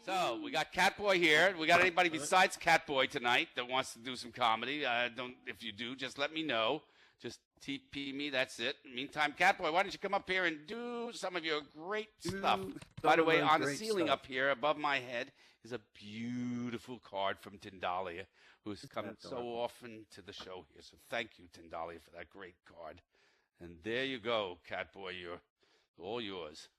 So we got CatBoy here. We got anybody besides CatBoy tonight that wants to do some comedy? Don't. If you do, just let me know. Just TP me. That's it. Meantime, CatBoy, why don't you come up here and do some of your great stuff? By the way, on the ceiling up here above my head is a beautiful card from Tindalia, who's come so often to the show here. So thank you, Tindalia, for that great card. And there you go, CatBoy. You're all yours.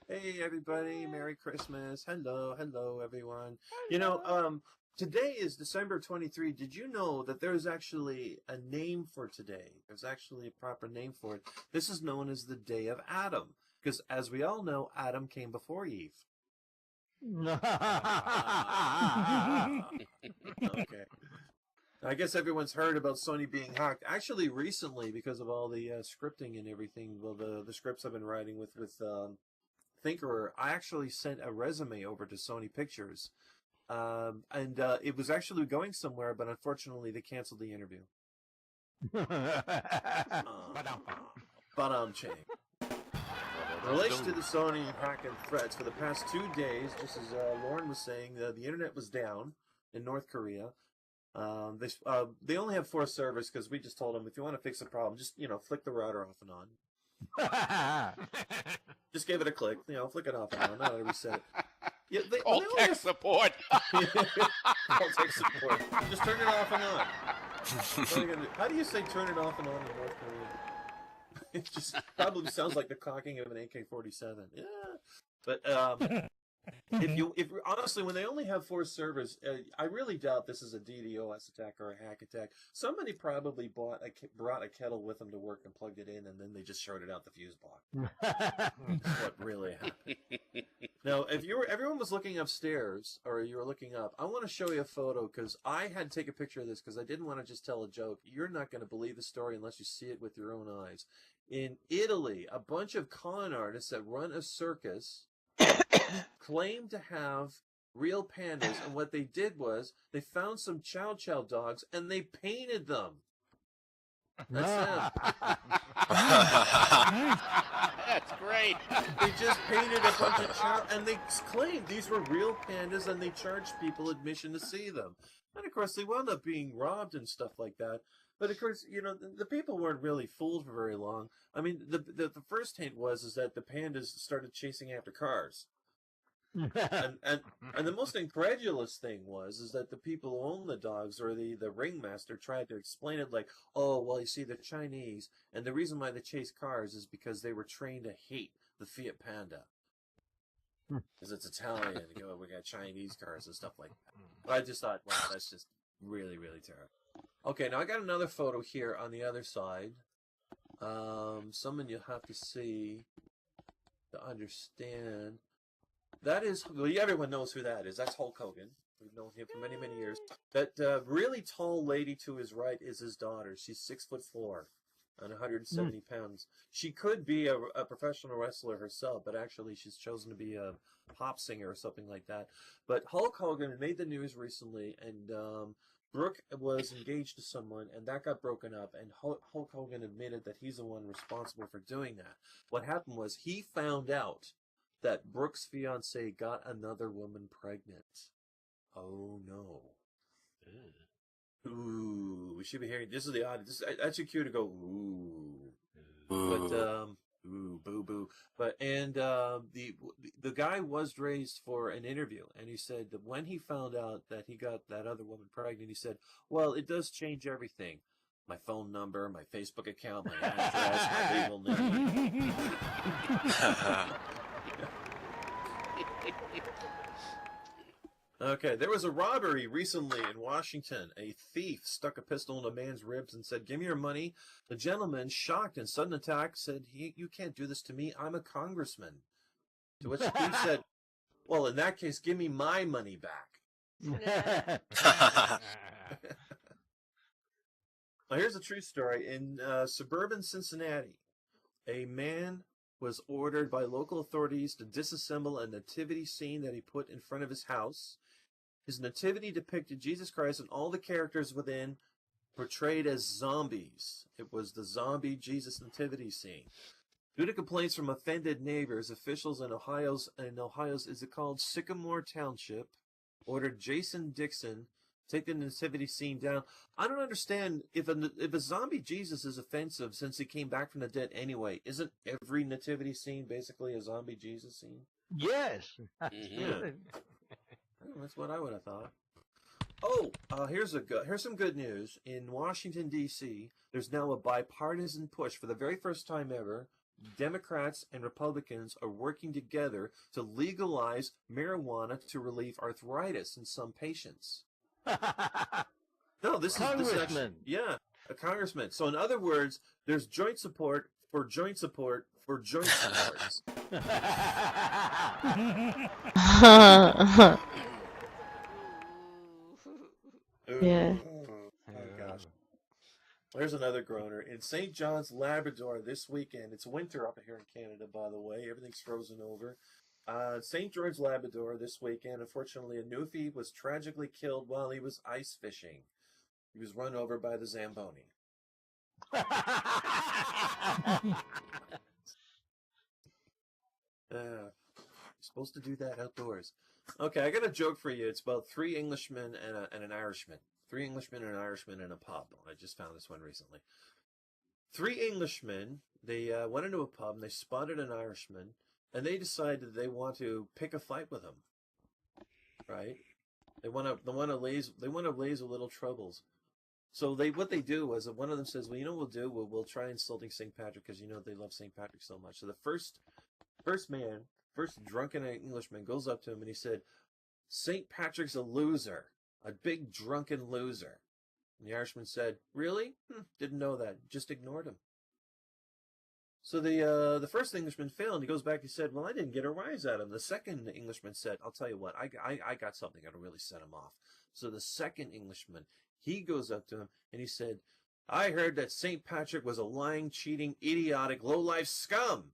Hey everybody, Merry Christmas. Hello, everyone. You know, today is December 23. Did you know that there's actually a name for today? There's actually a proper name for it. This is known as the Day of Adam, because as we all know, Adam came before Eve. Okay. I guess everyone's heard about Sony being hacked. Actually, recently, because of all the scripting and everything, well, the scripts I've been writing with Thinkerer, I actually sent a resume over to Sony Pictures, and it was actually going somewhere, but unfortunately they canceled the interview. Chang. In relation to the Sony hacking threats, for the past 2 days, just as Lauren was saying, the internet was down in North Korea. They only have 4 servers because we just told them, if you want to fix the problem, just flick the router off and on. Just give it a click, flick it off and on. Not every set. Yeah, Call tech support. Call tech support. Just turn it off and on. How do you say turn it off and on in North Korea? It just probably sounds like the cocking of an AK-47. Yeah, but if honestly, when they only have 4 servers, I really doubt this is a DDoS attack or a hack attack. Somebody probably brought a kettle with them to work and plugged it in, and then they just shorted out the fuse block. That's what really happened. Now, if everyone was looking upstairs, or you were looking up, I want to show you a photo, because I had to take a picture of this, because I didn't want to just tell a joke. You're not going to believe the story unless you see it with your own eyes. In Italy, a bunch of con artists that run a circus claim to have real pandas, and what they did was they found some chow chow dogs and they painted them. That's them. That's great. They just painted a bunch of chow, and they claimed these were real pandas, and they charged people admission to see them. And of course, they wound up being robbed and stuff like that. But of course, the people weren't really fooled for very long. I mean, the first hint was that the pandas started chasing after cars. and the most incredulous thing was that the people who own the dogs, or the ringmaster, tried to explain it like, oh, well, you see, they're Chinese, and the reason why they chase cars is because they were trained to hate the Fiat Panda. Because it's Italian, we got Chinese cars and stuff like that. But I just thought, wow, that's just really, really terrible. Okay, now I got another photo here on the other side. Someone you'll have to see to understand. That is, well, everyone knows who that is. That's Hulk Hogan. We've known him for many, many years. That really tall lady to his right is his daughter. She's 6'4" and 170 pounds. She could be a professional wrestler herself, but actually she's chosen to be a pop singer or something like that. But Hulk Hogan made the news recently, and Brooke was engaged to someone, and that got broken up, and Hulk Hogan admitted that he's the one responsible for doing that. What happened was he found out that Brooke's fiancé got another woman pregnant. Oh, no. Ooh, we should be hearing, this is the audience. That's your cue to go, ooh. But, ooh, boo, boo. But, and the guy was raised for an interview, and he said that when he found out that he got that other woman pregnant, he said, well, it does change everything. My phone number, my Facebook account, my address, my legal name. Okay, there was a robbery recently in Washington. A thief stuck a pistol in a man's ribs and said, give me your money. The gentleman, shocked and sudden attack, said, you can't do this to me. I'm a congressman. To which the thief said, well, in that case, give me my money back. Now, here's a true story. In suburban Cincinnati, a man was ordered by local authorities to disassemble a nativity scene that he put in front of his house. His nativity depicted Jesus Christ and all the characters within portrayed as zombies. It was the zombie Jesus nativity scene. Due to complaints from offended neighbors, officials in Ohio's is it called Sycamore Township ordered Jason Dixon to take the nativity scene down. I don't understand if a zombie Jesus is offensive since he came back from the dead anyway. Isn't every nativity scene basically a zombie Jesus scene? Yes. Yeah. Oh, that's what I would have thought. Oh, here's some good news. In Washington, D.C., there's now a bipartisan push. For the very first time ever, Democrats and Republicans are working together to legalize marijuana to relieve arthritis in some patients. No, this is actually, yeah, a congressman. So in other words, there's joint support for joint support for joint supports. Yeah. Oh gosh. There's another groaner. In St. John's, Labrador this weekend. It's winter up here in Canada, by the way. Everything's frozen over. St. George, Labrador this weekend. Unfortunately, a newfie was tragically killed while he was ice fishing. He was run over by the Zamboni. You're supposed to do that outdoors. Okay, I got a joke for you. It's about 3 Englishmen and an Irishman. 3 Englishmen and an Irishman in a pub. I just found this one recently. 3 Englishmen, they went into a pub and they spotted an Irishman, and they decided they want to pick a fight with him. Right? They want to raise a little troubles. So what they do was one of them says, "Well, you know what we'll do? We'll try insulting St. Patrick because you know they love St. Patrick so much." So the first drunken Englishman goes up to him and he said, "St. Patrick's a loser, a big drunken loser." And the Irishman said, "Really? Didn't know that. Just ignored him." So the first Englishman failed, and he goes back and he said, "Well, I didn't get a rise out of him." The second Englishman said, "I'll tell you what, I got something that'll really set him off." So the second Englishman, he goes up to him and he said, "I heard that St. Patrick was a lying, cheating, idiotic, low-life scum."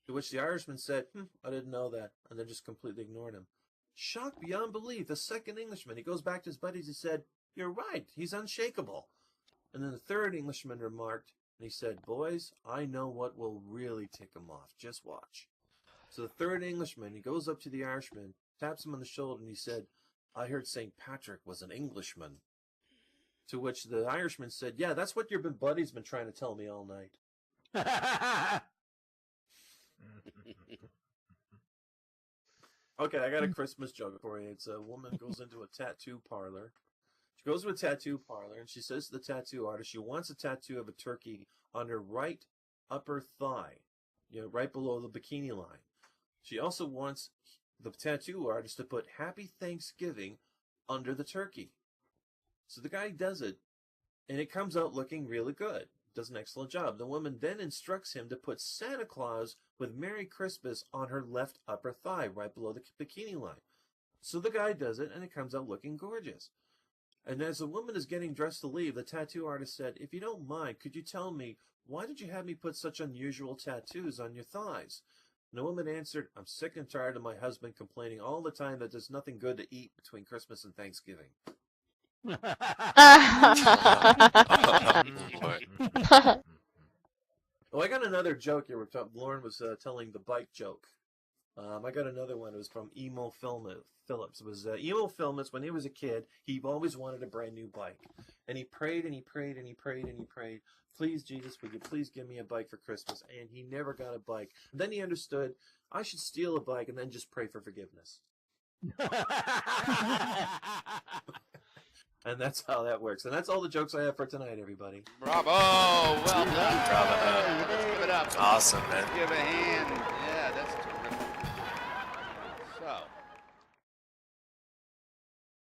To which the Irishman said, "I didn't know that," and then just completely ignored him. Shocked beyond belief, the second Englishman, he goes back to his buddies and said, "You're right, he's unshakable." And then the third Englishman remarked, and he said, "Boys, I know what will really tick him off. Just watch." So the third Englishman, he goes up to the Irishman, taps him on the shoulder, and he said, "I heard St. Patrick was an Englishman." To which the Irishman said, "Yeah, that's what your buddy's been trying to tell me all night." Okay, I got a Christmas joke for you. It's a woman goes into a tattoo parlor. She goes to a tattoo parlor and she says to the tattoo artist she wants a tattoo of a turkey on her right upper thigh, right below the bikini line. She also wants the tattoo artist to put "Happy Thanksgiving" under the turkey. So the guy does it, and it comes out looking really good. Does an excellent job. The woman then instructs him to put Santa Claus with "Merry Christmas" on her left upper thigh, right below the bikini line. So the guy does it, and it comes out looking gorgeous. And as the woman is getting dressed to leave, the tattoo artist said, "If you don't mind, could you tell me, why did you have me put such unusual tattoos on your thighs?" And the woman answered, "I'm sick and tired of my husband complaining all the time that there's nothing good to eat between Christmas and Thanksgiving." Oh, I got another joke here. Lauren was telling the bike joke. I got another one. It was from Emo Phillips. It was Emo Phillips. When he was a kid, he always wanted a brand new bike. And he prayed and he prayed and he prayed and he prayed, "Please, Jesus, would you please give me a bike for Christmas?" And he never got a bike. And then he understood, I should steal a bike and then just pray for forgiveness. And that's how that works. And that's all the jokes I have for tonight, everybody. Bravo! Well done. Bravo. Let's give it up. Awesome, man. Give a hand.